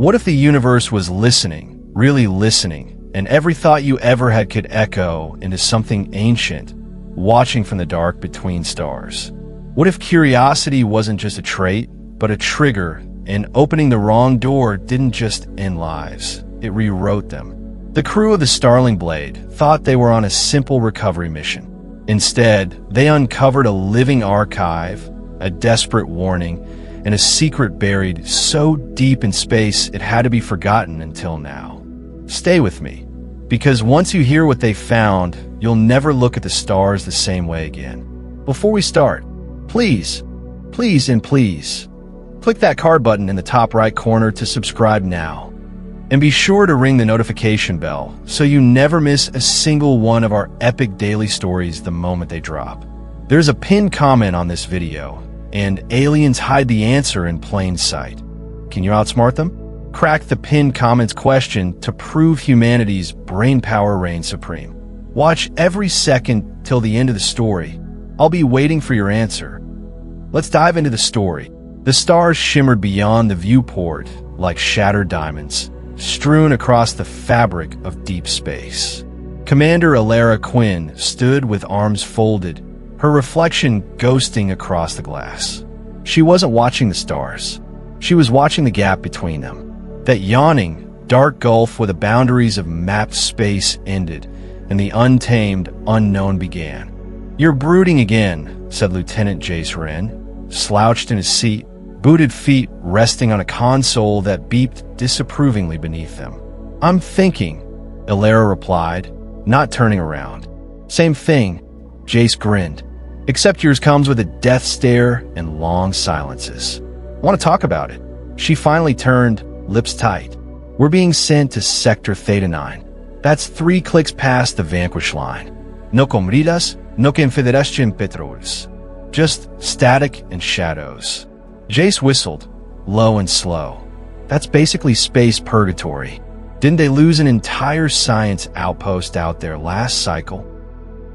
What if the universe was listening, really listening, and every thought you ever had could echo into something ancient, watching from the dark between stars? What if curiosity wasn't just a trait, but a trigger, and opening the wrong door didn't just end lives, it rewrote them? The crew of the Starling Blade thought they were on a simple recovery mission. Instead, they uncovered a living archive, a desperate warning, and a secret buried so deep in space it had to be forgotten until now. Stay with me, because once you hear what they found, you'll never look at the stars the same way again. Before we start, please, please, click that card button in the top right corner to subscribe now. And be sure to ring the notification bell so you never miss a single one of our epic daily stories the moment they drop. There's a pinned comment on this video, and aliens hide the answer in plain sight. Can you outsmart them? Crack the pinned comment's question to prove humanity's brain power reigns supreme. Watch every second till the end of the story. I'll be waiting for your answer. Let's dive into the story. The stars shimmered beyond the viewport like shattered diamonds, strewn across the fabric of deep space. Commander Alara Quinn stood with arms folded, her reflection ghosting across the glass. She wasn't watching the stars. She was watching the gap between them. That yawning, dark gulf where the boundaries of mapped space ended and the untamed unknown began. "You're brooding again," said Lieutenant Jace Wren, slouched in his seat, booted feet resting on a console that beeped disapprovingly beneath them. "I'm thinking," Alara replied, not turning around. "Same thing," Jace grinned, "except yours comes with a death stare and long silences." "Want to talk about it?" She finally turned, lips tight. "We're being sent to Sector Theta 9. That's 3 clicks past the Vanquish line. No comridas, no confederación petroles. Just static and shadows." Jace whistled, low and slow. "That's basically space purgatory. Didn't they lose an entire science outpost out there last cycle?"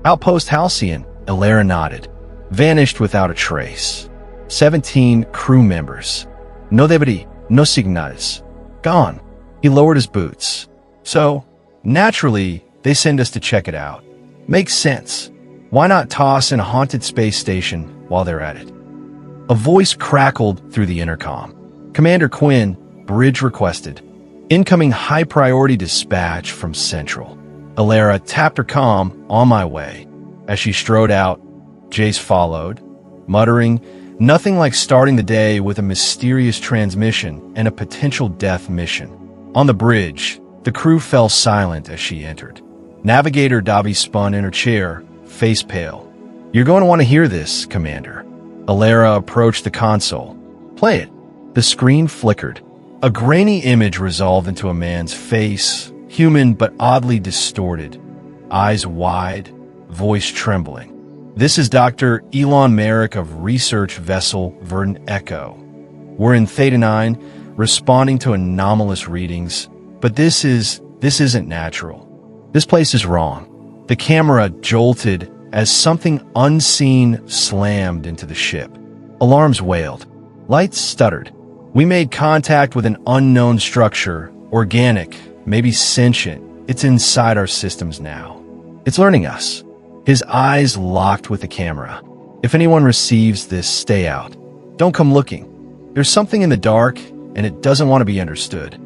"Outpost Halcyon," Alara nodded. "Vanished without a trace. 17 crew members. No debris, no signals. Gone." He lowered his boots. "So, naturally, they send us to check it out. Makes sense. Why not toss in a haunted space station while they're at it?" A voice crackled through the intercom. "Commander Quinn, bridge requested. Incoming high-priority dispatch from Central." Alara tapped her comm. "On my way." As she strode out, Jace followed, muttering, "Nothing like starting the day with a mysterious transmission and a potential death mission." On the bridge, the crew fell silent as she entered. Navigator Davi spun in her chair, face pale. "You're going to want to hear this, Commander." Alara approached the console. "Play it." The screen flickered. A grainy image resolved into a man's face, human but oddly distorted, eyes wide, voice trembling. "This is Dr. Elon Merrick of Research Vessel Verdant Echo. We're in Theta 9, responding to anomalous readings, but this isn't natural. This place is wrong." The camera jolted as something unseen slammed into the ship. Alarms wailed. Lights stuttered. "We made contact with an unknown structure, organic, maybe sentient. It's inside our systems now. It's learning us." His eyes locked with the camera. "If anyone receives this, stay out. Don't come looking. There's something in the dark, and it doesn't want to be understood."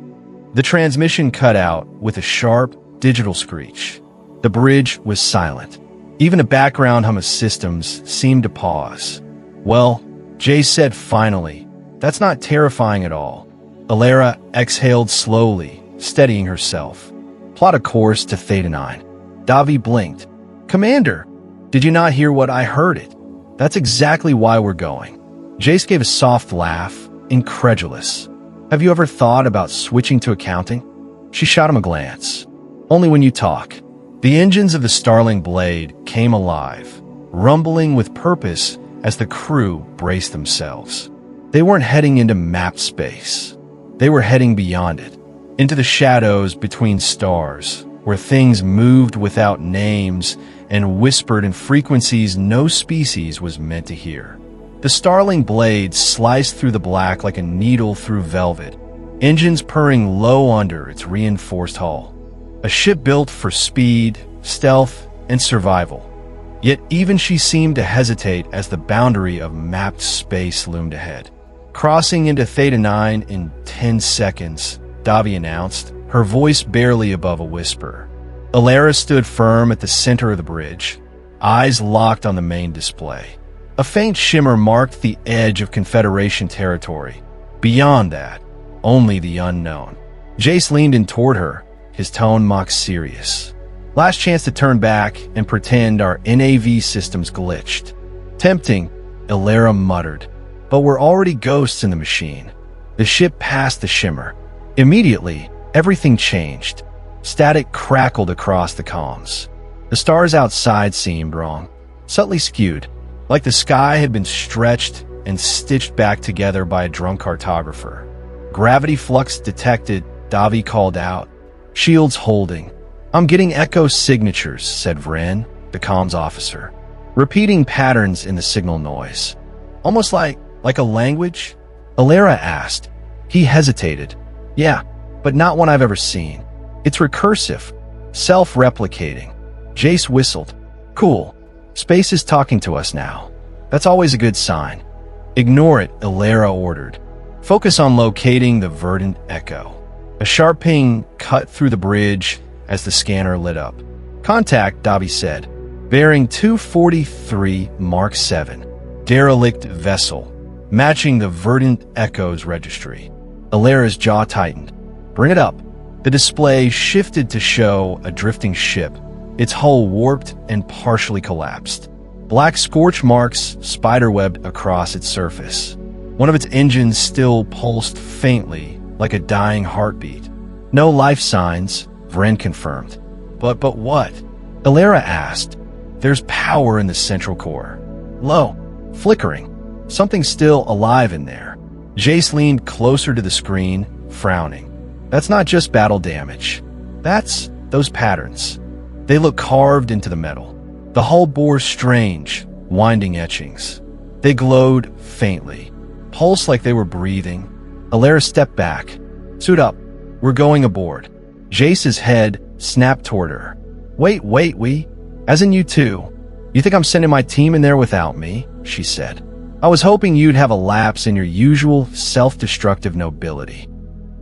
The transmission cut out with a sharp, digital screech. The bridge was silent. Even a background hum of systems seemed to pause. "Well," Jay said finally, "that's not terrifying at all." Alara exhaled slowly, steadying herself. "Plot a course to Theta 9. Davi blinked. "Commander, did you not hear what I heard it? That's exactly why we're going." Jace gave a soft laugh, incredulous. "Have you ever thought about switching to accounting?" She shot him a glance. "Only when you talk." The engines of the Starling Blade came alive, rumbling with purpose as the crew braced themselves. They weren't heading into mapped space. They were heading beyond it, into the shadows between stars, where things moved without names and whispered in frequencies no species was meant to hear. The Starling Blade sliced through the black like a needle through velvet, engines purring low under its reinforced hull. A ship built for speed, stealth, and survival. Yet even she seemed to hesitate as the boundary of mapped space loomed ahead. Crossing into Theta 9 in 10 seconds, Davi announced, her voice barely above a whisper. Alara stood firm at the center of the bridge, eyes locked on the main display. A faint shimmer marked the edge of Confederation territory. Beyond that, only the unknown. Jace leaned in toward her, his tone mock serious. Last chance to turn back and pretend our NAV systems glitched. Tempting, Alara muttered. But we're already ghosts in the machine. The ship passed the shimmer. Immediately, everything changed. Static crackled across the comms. The stars outside seemed wrong, subtly skewed, like the sky had been stretched and stitched back together by a drunk cartographer. Gravity flux detected, Davi called out. Shields holding. I'm getting echo signatures, said Vren, the comms officer. Repeating patterns in the signal noise. Almost like a language? Alara asked. He hesitated. Yeah, but not one I've ever seen. It's recursive, self-replicating. Jace whistled. Cool. Space is talking to us now. That's always a good sign. Ignore it, Alara ordered. Focus on locating the verdant echo. A sharp ping cut through the bridge as the scanner lit up. Contact, Davi said. Bearing 243 Mark 7. Derelict vessel. Matching the verdant echo's registry. Alara's jaw tightened. Bring it up. The display shifted to show a drifting ship, its hull warped and partially collapsed. Black scorch marks spiderwebbed across its surface. One of its engines still pulsed faintly, like a dying heartbeat. No life signs, Vren confirmed. But what? Alara asked. There's power in the central core. Low, flickering. Something still alive in there. Jace leaned closer to the screen, frowning. That's not just battle damage. That's those patterns. They look carved into the metal. The hull bore strange, winding etchings. They glowed faintly, pulsed like they were breathing. Alara stepped back. Suit up. We're going aboard. Jace's head snapped toward her. Wait, we? As in you too. You think I'm sending my team in there without me? She said. I was hoping you'd have a lapse in your usual self-destructive nobility.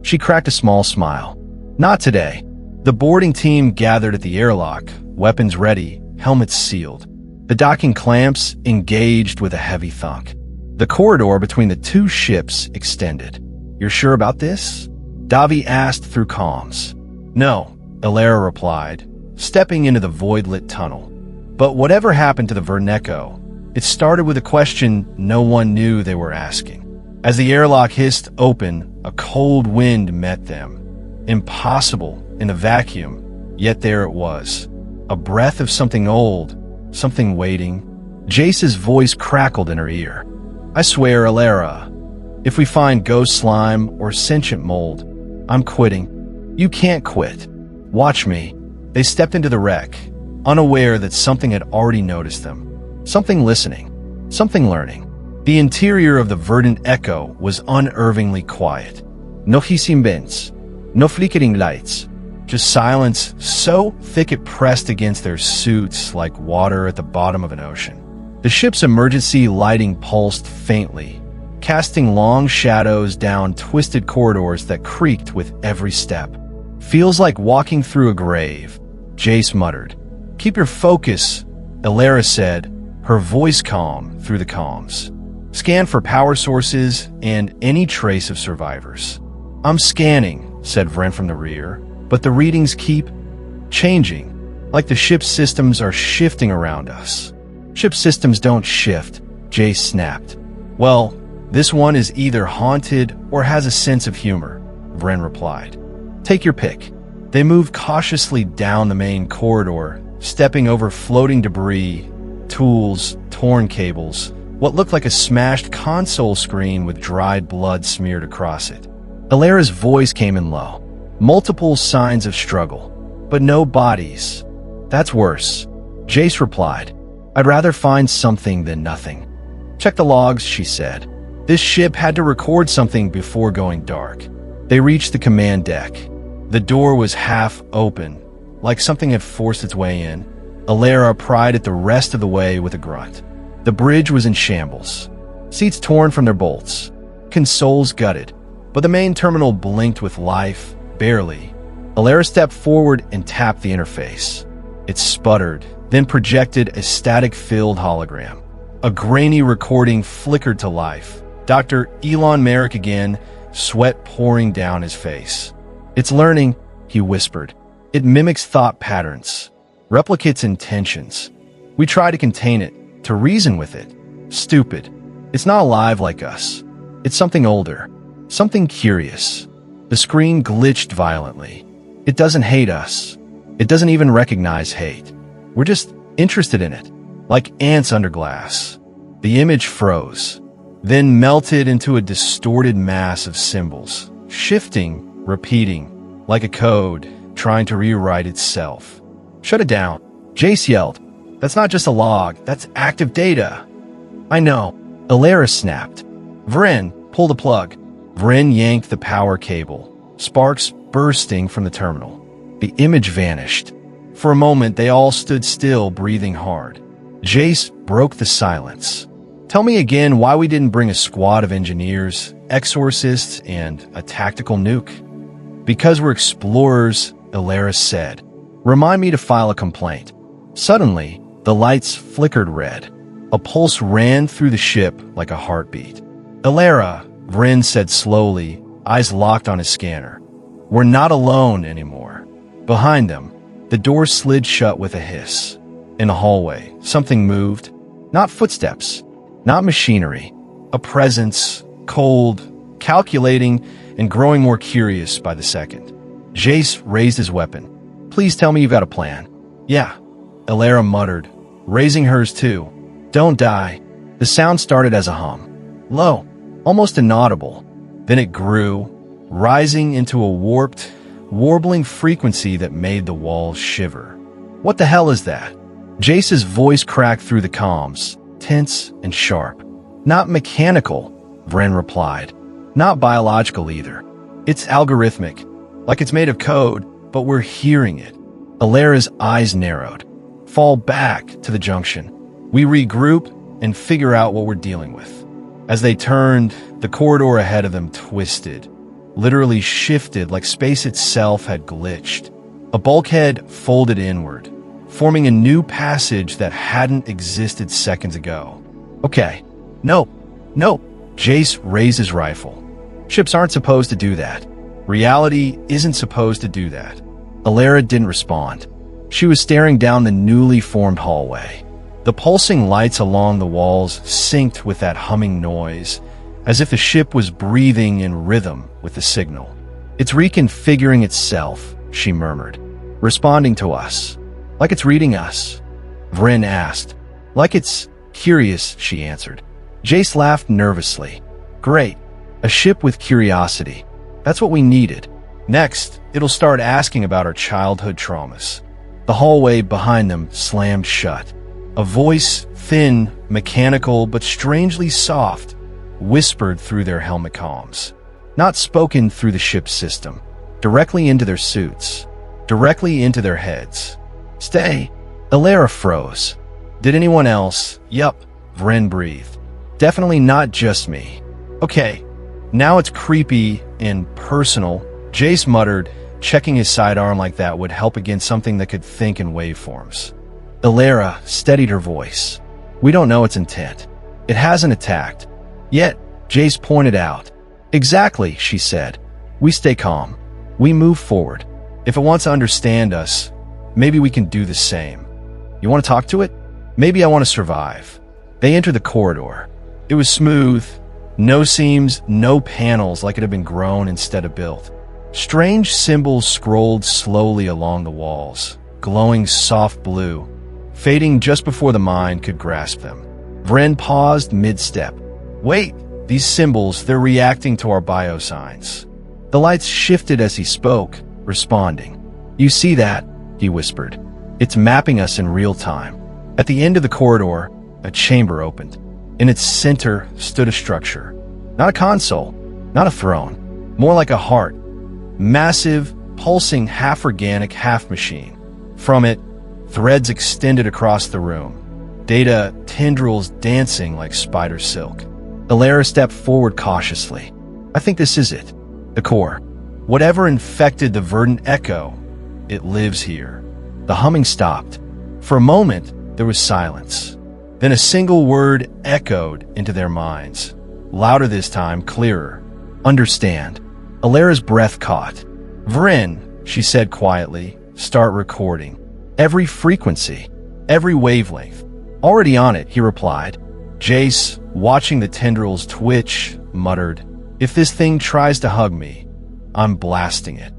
She cracked a small smile. Not today. The boarding team gathered at the airlock, weapons ready, helmets sealed. The docking clamps engaged with a heavy thunk. The corridor between the two ships extended. You're sure about this? Davi asked through comms. No, Alara replied, stepping into the void-lit tunnel. But whatever happened to the Verneco, it started with a question no one knew they were asking. As the airlock hissed open, a cold wind met them. Impossible in a vacuum, yet there it was. A breath of something old, something waiting. Jace's voice crackled in her ear. I swear, Alara, if we find ghost slime or sentient mold, I'm quitting. You can't quit. Watch me. They stepped into the wreck, unaware that something had already noticed them. Something listening. Something learning. The interior of the verdant echo was unervingly quiet. No hissing vents. No flickering lights. Just silence so thick it pressed against their suits like water at the bottom of an ocean. The ship's emergency lighting pulsed faintly, casting long shadows down twisted corridors that creaked with every step. Feels like walking through a grave, Jace muttered. Keep your focus, Alara said, her voice calm through the comms. Scan for power sources and any trace of survivors. I'm scanning, said Vren from the rear, but the readings keep changing, like the ship's systems are shifting around us. Ship systems don't shift, Jace snapped. Well, this one is either haunted or has a sense of humor, Vren replied. Take your pick. They moved cautiously down the main corridor, stepping over floating debris, tools, torn cables, what looked like a smashed console screen with dried blood smeared across it. Alara's voice came in low. Multiple signs of struggle, but no bodies. That's worse, Jace replied. I'd rather find something than nothing. Check the logs, she said. This ship had to record something before going dark. They reached the command deck. The door was half open, like something had forced its way in. Alara pried it the rest of the way with a grunt. The bridge was in shambles. Seats torn from their bolts. Consoles gutted. But the main terminal blinked with life, barely. Alara stepped forward and tapped the interface. It sputtered, then projected a static-filled hologram. A grainy recording flickered to life. Dr. Elon Merrick again, sweat pouring down his face. "It's learning," he whispered. "It mimics thought patterns, replicates intentions. We try to contain it, to reason with it. Stupid. It's not alive like us. It's something older, something curious." The screen glitched violently. "It doesn't hate us. It doesn't even recognize hate. We're just interested in it, like ants under glass." The image froze, then melted into a distorted mass of symbols, shifting, repeating, like a code trying to rewrite itself. "Shut it down," Jace yelled. "That's not just a log, that's active data." "I know," Alara snapped. "Vren, pull the plug." Vren yanked the power cable, sparks bursting from the terminal. The image vanished. For a moment, they all stood still, breathing hard. Jace broke the silence. "Tell me again why we didn't bring a squad of engineers, exorcists, and a tactical nuke." "Because we're explorers," Alara said. "Remind me to file a complaint." Suddenly, the lights flickered red. A pulse ran through the ship like a heartbeat. "Alara," Vren said slowly, eyes locked on his scanner. "We're not alone anymore." Behind them, the door slid shut with a hiss. In the hallway, something moved. Not footsteps, not machinery. A presence, cold, calculating, and growing more curious by the second. Jace raised his weapon. "Please tell me you've got a plan." "Yeah," Alara muttered, raising hers too. "Don't die." The sound started as a hum. Low, almost inaudible. Then it grew, rising into a warped, warbling frequency that made the walls shiver. "What the hell is that?" Jace's voice cracked through the comms, tense and sharp. "Not mechanical," Vren replied. "Not biological either. It's algorithmic, like it's made of code, but we're hearing it." Alara's eyes narrowed. "Fall back to the junction. We regroup and figure out what we're dealing with." As they turned, the corridor ahead of them twisted, literally shifted like space itself had glitched. A bulkhead folded inward, forming a new passage that hadn't existed seconds ago. "Okay. Nope. Jace raised his rifle. "Ships aren't supposed to do that. Reality isn't supposed to do that." Alara didn't respond. She was staring down the newly formed hallway. The pulsing lights along the walls synced with that humming noise, as if the ship was breathing in rhythm with the signal. "It's reconfiguring itself," she murmured, "responding to us. Like it's reading us." Vren asked. "Like it's curious," she answered. Jace laughed nervously. "Great. A ship with curiosity. That's what we needed. Next, it'll start asking about our childhood traumas." The hallway behind them slammed shut. A voice, thin, mechanical, but strangely soft, whispered through their helmet comms. Not spoken through the ship's system. Directly into their suits. Directly into their heads. "Stay." Alara froze. "Did anyone else?" "Yup," Vren breathed. "Definitely not just me." "Okay, now it's creepy and personal," Jace muttered, checking his sidearm like that would help against something that could think in waveforms. Alara steadied her voice. "We don't know its intent. It hasn't attacked. Yet," Jace pointed out. "Exactly," she said. "We stay calm. We move forward. If it wants to understand us, maybe we can do the same. You want to talk to it? Maybe I want to survive." They entered the corridor. It was smooth. No seams, no panels like it had been grown instead of built. Strange symbols scrolled slowly along the walls, glowing soft blue, fading just before the mind could grasp them. Vren paused mid-step. "Wait, these symbols, they're reacting to our biosigns." The lights shifted as he spoke, responding. "You see that?" he whispered. "It's mapping us in real time." At the end of the corridor, a chamber opened. In its center stood a structure. Not a console, not a throne, more like a heart, Massive, pulsing half-organic, half-machine. From it, threads extended across the room. Data tendrils dancing like spider silk. Elara stepped forward cautiously. I think this is it. The core. Whatever infected the verdant echo, it lives here. The humming stopped. For a moment, there was silence. Then a single word echoed into their minds. Louder this time, clearer. Understand. Alara's breath caught. Vryn, she said quietly, start recording. Every frequency, every wavelength. Already on it, he replied. Jace, watching the tendrils twitch, muttered, if this thing tries to hug me, I'm blasting it.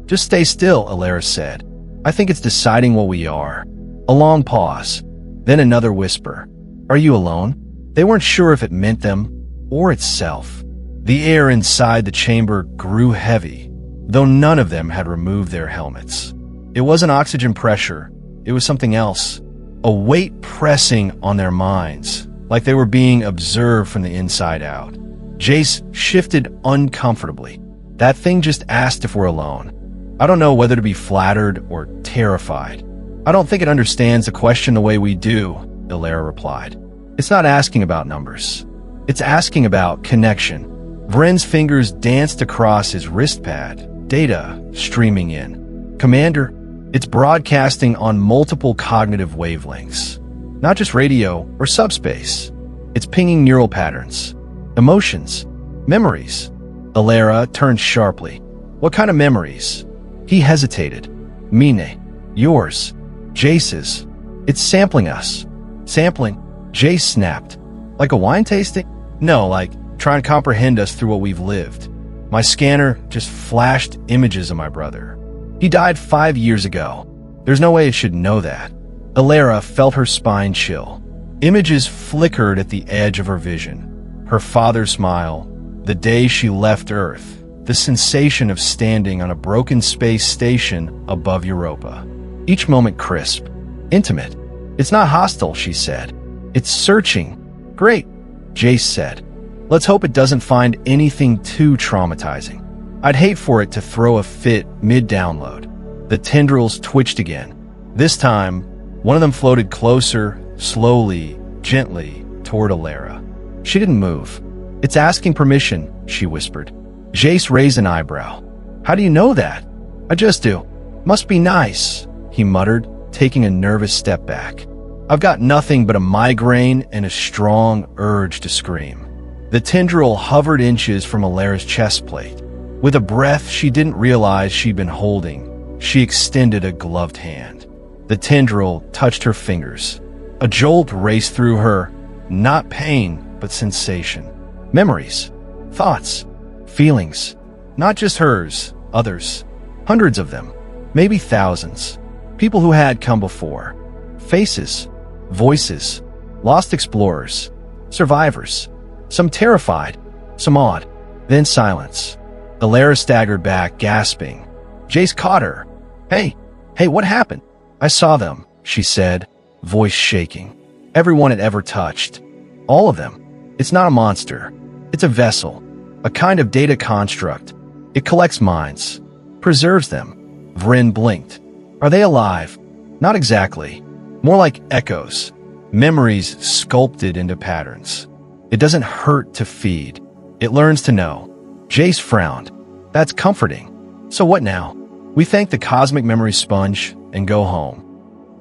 Just stay still, Elara said. I think it's deciding what we are. A long pause, then another whisper. Are you alone? They weren't sure if it meant them or itself. The air inside the chamber grew heavy, though none of them had removed their helmets. It wasn't oxygen pressure, it was something else. A weight pressing on their minds, like they were being observed from the inside out. Jace shifted uncomfortably. That thing just asked if we're alone. I don't know whether to be flattered or terrified. I don't think it understands the question the way we do, Elara replied. It's not asking about numbers. It's asking about connection. Vryn's fingers danced across his wrist pad, data streaming in. Commander, it's broadcasting on multiple cognitive wavelengths. Not just radio or subspace. It's pinging neural patterns, emotions, memories. Elara turned sharply. What kind of memories? He hesitated. Mine. Yours. Jace's. It's sampling us. Sampling? Jace snapped. Like a wine tasting? No, like trying to comprehend us through what we've lived. My scanner just flashed images of my brother. He died 5 years ago. There's no way it should know that. Elara felt her spine chill. Images flickered at the edge of her vision. Her father's smile, the day she left Earth, the sensation of standing on a broken space station above Europa. Each moment crisp, intimate. It's not hostile, she said. It's searching. Great, Jace said. Let's hope it doesn't find anything too traumatizing. I'd hate for it to throw a fit mid-download. The tendrils twitched again. This time, one of them floated closer, slowly, gently, toward Elara. She didn't move. It's asking permission, she whispered. Jace raised an eyebrow. How do you know that? I just do. Must be nice, he muttered, taking a nervous step back. I've got nothing but a migraine and a strong urge to scream. The tendril hovered inches from Alara's chest plate. With a breath she didn't realize she'd been holding, she extended a gloved hand. The tendril touched her fingers. A jolt raced through her, not pain, but sensation. Memories, thoughts, feelings, not just hers, others, hundreds of them, maybe thousands. People who had come before. Faces, voices, lost explorers, survivors. Some terrified, some awed, then silence. Elara staggered back, gasping. Jace caught her. Hey, what happened? I saw them, she said, voice shaking. Everyone it ever touched. All of them. It's not a monster. It's a vessel, a kind of data construct. It collects minds, preserves them. Vryn blinked. Are they alive? Not exactly. More like echoes, memories sculpted into patterns. It doesn't hurt to feed. It learns to know. Jace frowned. That's comforting. So what now? We thank the cosmic memory sponge and go home.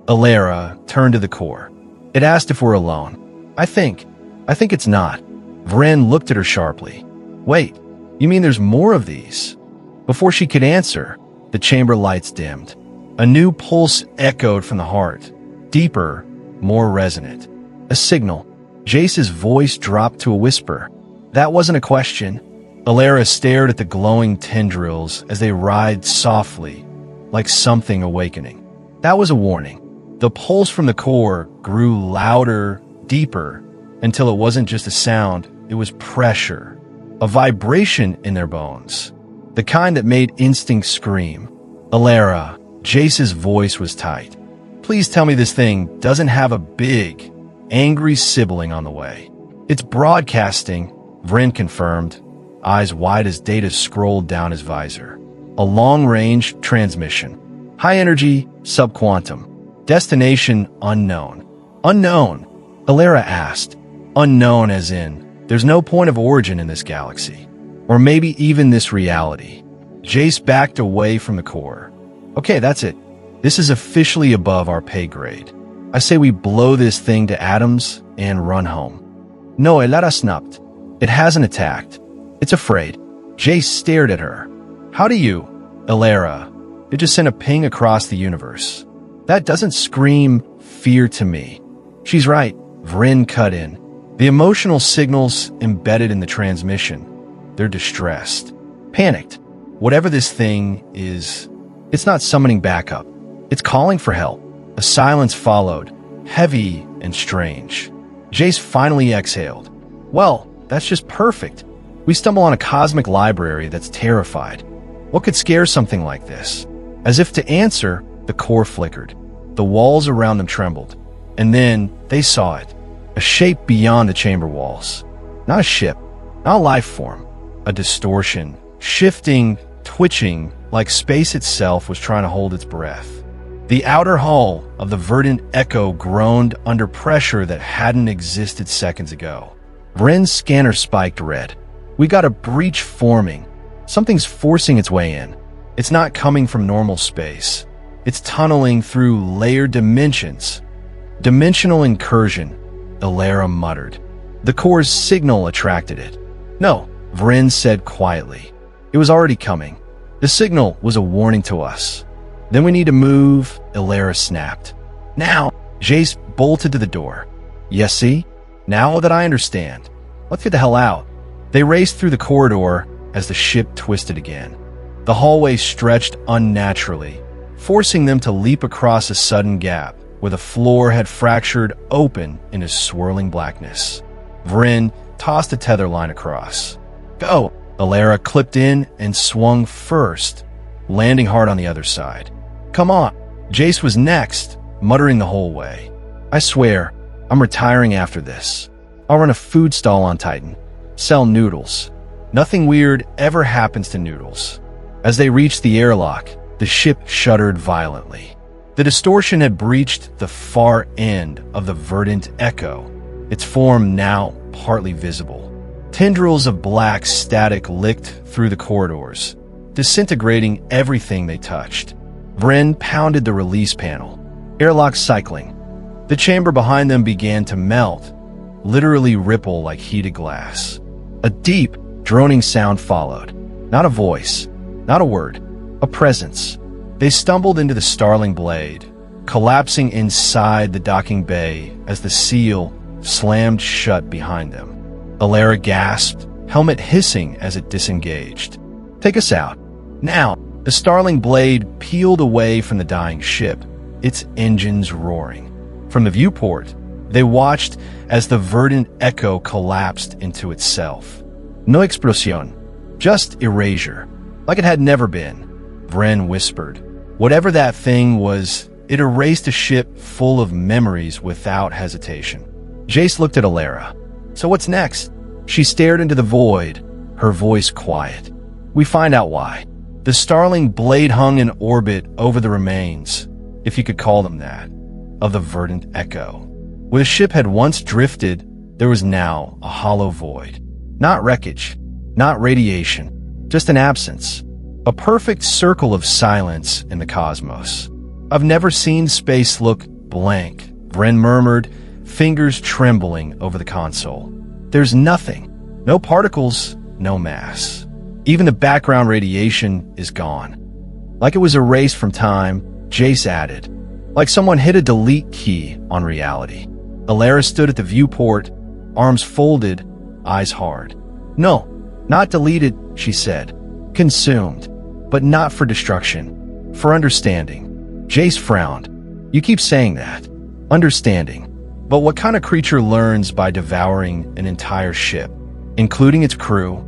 Elara turned to the core. It asked if we're alone. I think it's not. Vryn looked at her sharply. Wait, you mean there's more of these? Before she could answer, the chamber lights dimmed. A new pulse echoed from the heart. Deeper, more resonant. A signal. Jace's voice dropped to a whisper. That wasn't a question. Elara stared at the glowing tendrils as they writhed softly, like something awakening. That was a warning. The pulse from the core grew louder, deeper, until it wasn't just a sound, it was pressure. A vibration in their bones. The kind that made instinct scream. Elara, Jace's voice was tight. Please tell me this thing doesn't have a big, angry sibling on the way. It's broadcasting, Vryn confirmed, eyes wide as data scrolled down his visor. A long-range transmission. High energy, subquantum. Destination unknown. Unknown? Elara asked. Unknown as in, there's no point of origin in this galaxy. Or maybe even this reality. Jace backed away from the core. Okay, that's it. This is officially above our pay grade. I say we blow this thing to atoms and run home. No, Elara snapped. It hasn't attacked. It's afraid. Jace stared at her. How do you? Elara. It just sent a ping across the universe. That doesn't scream fear to me. She's right. Vryn cut in. The emotional signals embedded in the transmission. They're distressed. Panicked. Whatever this thing is, it's not summoning backup. It's calling for help. A silence followed, heavy and strange. Jace finally exhaled. Well, that's just perfect. We stumble on a cosmic library that's terrified. What could scare something like this? As if to answer, the core flickered. The walls around them trembled. And then they saw it. A shape beyond the chamber walls. Not a ship, not a life form. A distortion, shifting, twitching, like space itself was trying to hold its breath. The outer hull of the verdant echo groaned under pressure that hadn't existed seconds ago. Vryn's scanner spiked red. We got a breach forming. Something's forcing its way in. It's not coming from normal space. It's tunneling through layered dimensions. Dimensional incursion, Elara muttered. The core's signal attracted it. No, Vryn said quietly. It was already coming. The signal was a warning to us. Then we need to move, Elara snapped. Now, Jace bolted to the door. Yes, see? Now that I understand. Let's get the hell out. They raced through the corridor as the ship twisted again. The hallway stretched unnaturally, forcing them to leap across a sudden gap where the floor had fractured open into swirling blackness. Vryn tossed a tether line across. Go! Elara clipped in and swung first, landing hard on the other side. Come on! Jace was next, muttering the whole way. I swear, I'm retiring after this. I'll run a food stall on Titan. Sell noodles. Nothing weird ever happens to noodles. As they reached the airlock, the ship shuddered violently. The distortion had breached the far end of the verdant echo, its form now partly visible. Tendrils of black static licked through the corridors, disintegrating everything they touched. Vryn pounded the release panel, airlock cycling. The chamber behind them began to melt, literally ripple like heated glass. A deep, droning sound followed. Not a voice, not a word, a presence. They stumbled into the starling blade, collapsing inside the docking bay as the seal slammed shut behind them. Elara gasped, helmet hissing as it disengaged. Take us out. Now! The starling blade peeled away from the dying ship, its engines roaring. From the viewport, they watched as the verdant echo collapsed into itself. No explosión, just erasure, like it had never been. Vryn whispered. Whatever that thing was, it erased a ship full of memories without hesitation. Jace looked at Elara. So what's next? She stared into the void, her voice quiet. We find out why. The starling blade hung in orbit over the remains, if you could call them that, of the verdant echo. Where the ship had once drifted, there was now a hollow void. Not wreckage, not radiation, just an absence. A perfect circle of silence in the cosmos. I've never seen space look blank, Vryn murmured, fingers trembling over the console. There's nothing. No particles, no mass. Even the background radiation is gone. Like it was erased from time, Jace added. Like someone hit a delete key on reality. Elara stood at the viewport, arms folded, eyes hard. No, not deleted, she said. Consumed, but not for destruction, for understanding. Jace frowned. You keep saying that. Understanding. But what kind of creature learns by devouring an entire ship, including its crew?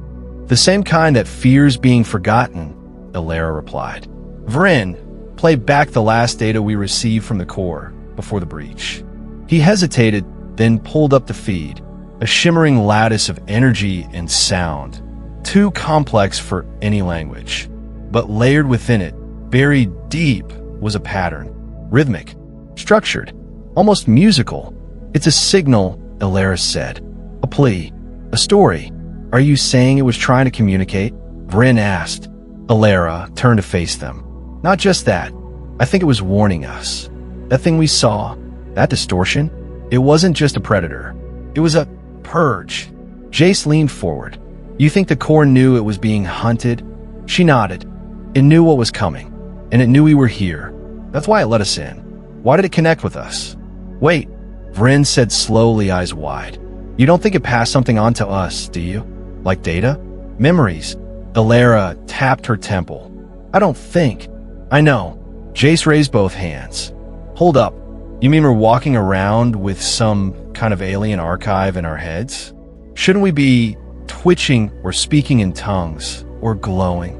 The same kind that fears being forgotten, Elara replied. Vryn, play back the last data we received from the core before the breach. He hesitated, then pulled up the feed, a shimmering lattice of energy and sound, too complex for any language. but layered within it, buried deep, was a pattern. Rhythmic, structured, almost musical. It's a signal, Elara said. A plea. A story. Are you saying it was trying to communicate? Vryn asked. Elara turned to face them. Not just that. I think it was warning us. That thing we saw, that distortion, it wasn't just a predator. It was a purge. Jace leaned forward. You think the core knew it was being hunted? She nodded. It knew what was coming, and it knew we were here. That's why it let us in. Why did it connect with us? Wait, Vryn said slowly, eyes wide. You don't think it passed something on to us, do you? Like data? Memories? Elara tapped her temple. I don't think. I know. Jace raised both hands. Hold up. You mean we're walking around with some kind of alien archive in our heads? Shouldn't we be twitching or speaking in tongues or glowing?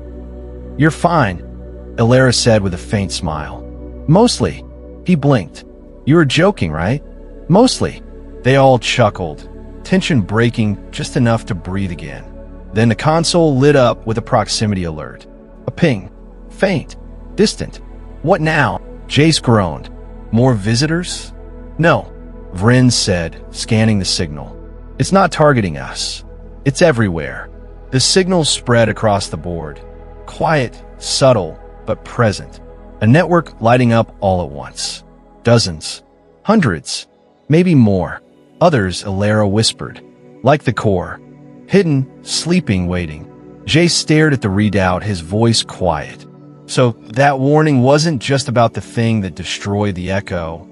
You're fine, Elara said with a faint smile. Mostly. He blinked. You were joking, right? Mostly. They all chuckled, tension breaking just enough to breathe again. Then the console lit up with a proximity alert. A ping. Faint. Distant. What now? Jace groaned. More visitors? No, Vryn said, scanning the signal. It's not targeting us. It's everywhere. The signal spread across the board. Quiet, subtle, but present. A network lighting up all at once. Dozens. Hundreds. Maybe more. Others, Elara whispered. Like the core. Hidden, sleeping, waiting. Jace stared at the readout, his voice quiet. So that warning wasn't just about the thing that destroyed the Echo.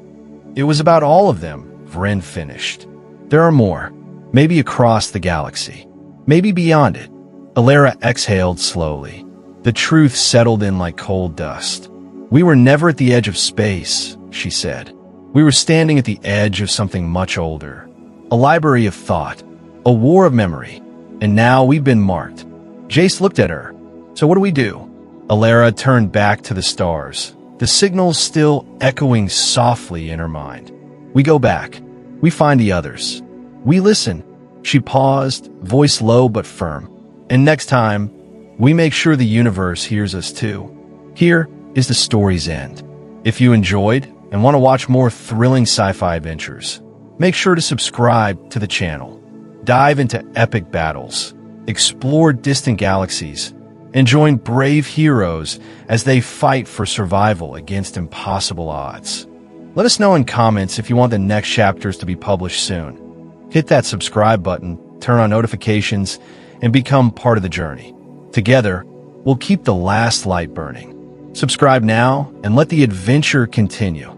It was about all of them, Vryn finished. There are more. Maybe across the galaxy. Maybe beyond it. Elara exhaled slowly. The truth settled in like cold dust. We were never at the edge of space, she said. We were standing at the edge of something much older. A library of thought. A war of memory. And now we've been marked. Jace looked at her. So what do we do? Elara turned back to the stars, the signals still echoing softly in her mind. We go back. We find the others. We listen. She paused, voice low but firm. And next time, we make sure the universe hears us too. Here is the story's end. If you enjoyed and want to watch more thrilling sci-fi adventures, make sure to subscribe to the channel. Dive into epic battles, explore distant galaxies, and join brave heroes as they fight for survival against impossible odds. Let us know in comments if you want the next chapters to be published soon. Hit that subscribe button, turn on notifications, and become part of the journey. Together, we'll keep the last light burning. Subscribe now and let the adventure continue.